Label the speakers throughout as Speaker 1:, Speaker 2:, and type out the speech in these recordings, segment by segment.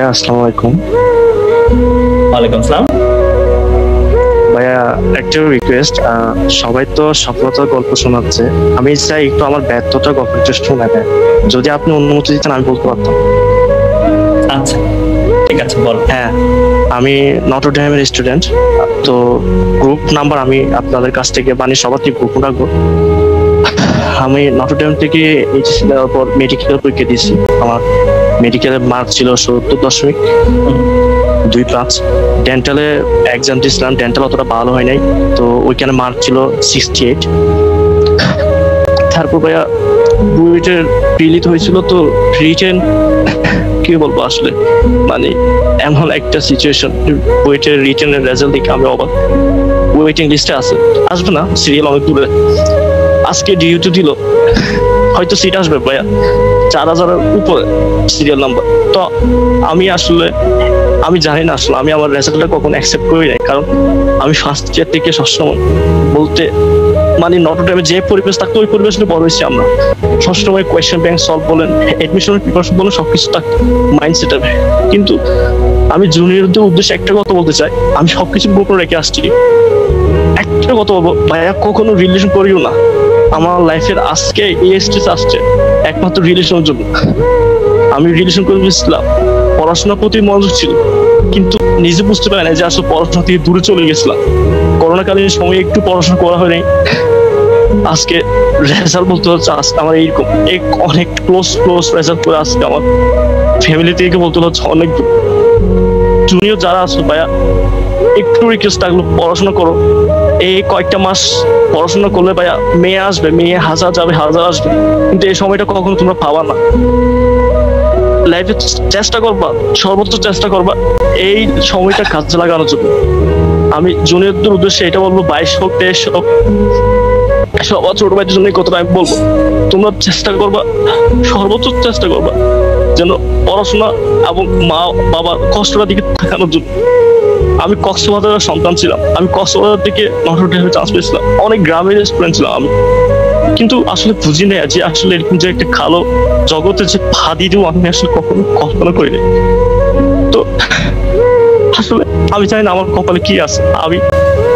Speaker 1: আসসালামু আলাইকুম।
Speaker 2: ওয়ালাইকুম আসসালাম।
Speaker 1: ভাইয়া একটা রিকোয়েস্ট, সবাই তো সফলতার গল্প শোনাচ্ছে, আমি চাই একটু আমার ব্যর্থতার গল্প একটু শোনা দেয়। যদি আপনি অনুমতি দিতেন আমি বলতে পারতাম।
Speaker 2: আচ্ছা, ঠিক আছে, বল।
Speaker 1: হ্যাঁ, আমি নটরডেমের স্টুডেন্ট। তো গ্রুপ নাম্বার আমি আপনাদের কাছ থেকে সবার থেকে গ্রুপ রাখবো। আমি নটরডেম থেকে এইচএসসি দেওয়ার পর মেডিকেল পরীক্ষা দিয়েছি। আমার মেডিকেলের মার্ক ছিল 70.25। ডেন্টালে এক্সাম দিয়েছিলাম, ডেন্টাল অতটা ভালো হয় নাই, তো ওইখানে মার্ক ছিল 68। তারপর ভাইয়া বুয়েটের প্রিলিট হয়েছিল, তো রিটেন কি বলবো আসলে, মানে এমন একটা সিচুয়েশন, বুয়েটের রিটেনের রেজাল্ট দেখে আমি অবাক। ওয়েটিং লিস্টে আছে, আসবে না, সিরিয়াল অনেক দূরে। আজকে ডিউটি দিল, হয়তো সিট আসবে ভাইয়া 4000-এর উপরে সিরিয়াল নাম্বার। তো আমি জানি না আসলে আমি আমার রেজাল্টটা কখনো অ্যাকসেপ্ট করি নাই, কারণ আমি ফার্স্ট ইয়ার থেকে সবসময় বলতে মানে নটরডেমে যে পরিবেশ থাকতো ওই পরিবেশে বড় হয়েছি আমরা। সবসময় কোয়েশ্চেন ব্যাংক সলভ বলেন, এডমিশনের প্রিপারেশন বলেন, সবকিছু থাকতো মাইন্ডসেটে। কিন্তু আমি জুনিয়রদের উদ্দেশ্যে একটা কথা বলতে চাই, আমি সবকিছু গোপন রেখে আসছি। একটা কথা বলবো ভাইয়া, কখনো রিলেশন করিও না। আমার লাইফের আজকে এই স্টেজ আসছে একমাত্র রিলেশনের জন্য। আমি রিলেশন করে বুঝছিলাম, পড়াশোনার প্রতি মনোযোগ ছিল, কিন্তু নিজে বুঝতে পারি না যে আসলে পড়াশোনা থেকে দূরে চলে গেছিলাম। করোনাকালীন সময়ে একটু পড়াশোনা করা হয়নি। আজকে রেজাল্ট বলতে হচ্ছে আজকে আমার এইরকম অনেক ক্লোজ রেজাল্ট করে আজকে আমার ফ্যামিলি থেকে বলতে হচ্ছে অনেক জুনিয়র যারা আছে ভাইয়া, একটু রিকোয়েস্ট থাকলো পড়াশোনা করো। এই কয়েকটা মাস পড়াশোনা করলে ভাইয়া মেয়ে আসবে, মেয়ে হাজার যাবে, হাজার আসবে, কিন্তু এই সময়টা কখনো তোমরা পাবা না। লাইফে চেষ্টা করবা, সর্বোচ্চ চেষ্টা করবা এই সময়টা কাজে লাগানোর জন্য। আমি জুনিয়রদের উদ্দেশ্যে এটা বলবো, 22 হোক 23 হোক, সবার ছোট ভাইদের জন্য কতটা আমি বলবো, তোমরা চেষ্টা করবা, সর্বোচ্চ চেষ্টা করবা যেন পড়াশোনা এবং মা বাবার কষ্টটা দিকে থাকানোর জন্য। আমি কক্সবাজারের সন্তান ছিলাম, আমি কক্সবাজার থেকে নটরডেমে চান্স পেয়েছিলাম, অনেক গ্রামের স্টুডেন্ট ছিলাম আমি, কিন্তু আসলে বুঝি না যে আসলে এরকম যে একটা কালো জগতে যে ফাঁদি দিও আমি আসলে কখনো কল্পনা করিনি। তো আসলে আমি জানি না আমার কপালে কি আছে। আমি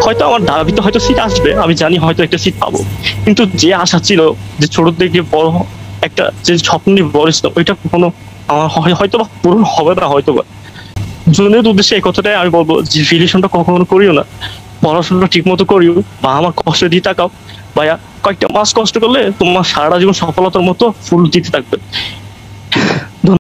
Speaker 1: হয়তো আমার দাবিতে হয়তো সিট আসবে, আমি জানি হয়তো একটা সিট পাবো, কিন্তু যে আশা ছিল যে ছোট থেকে বড় একটা যে স্বপ্ন নিয়ে বড় ছিল, ওইটা কখনো আমার হয়তো বা পূরণ হবে না। হয়তো বা জনের উদ্দেশ্যে এই কথাটাই আমি বলবো যে রিলেশনটা কখনো করিও না, পড়াশোনাটা ঠিক মতো করিও, বা আমার কষ্ট দিয়ে তাকাও ভাইয়া। কয়েকটা মাস কষ্ট করলে তোমার সারাটা জীবন সফলতার মতো ফুল দিতে থাকবে।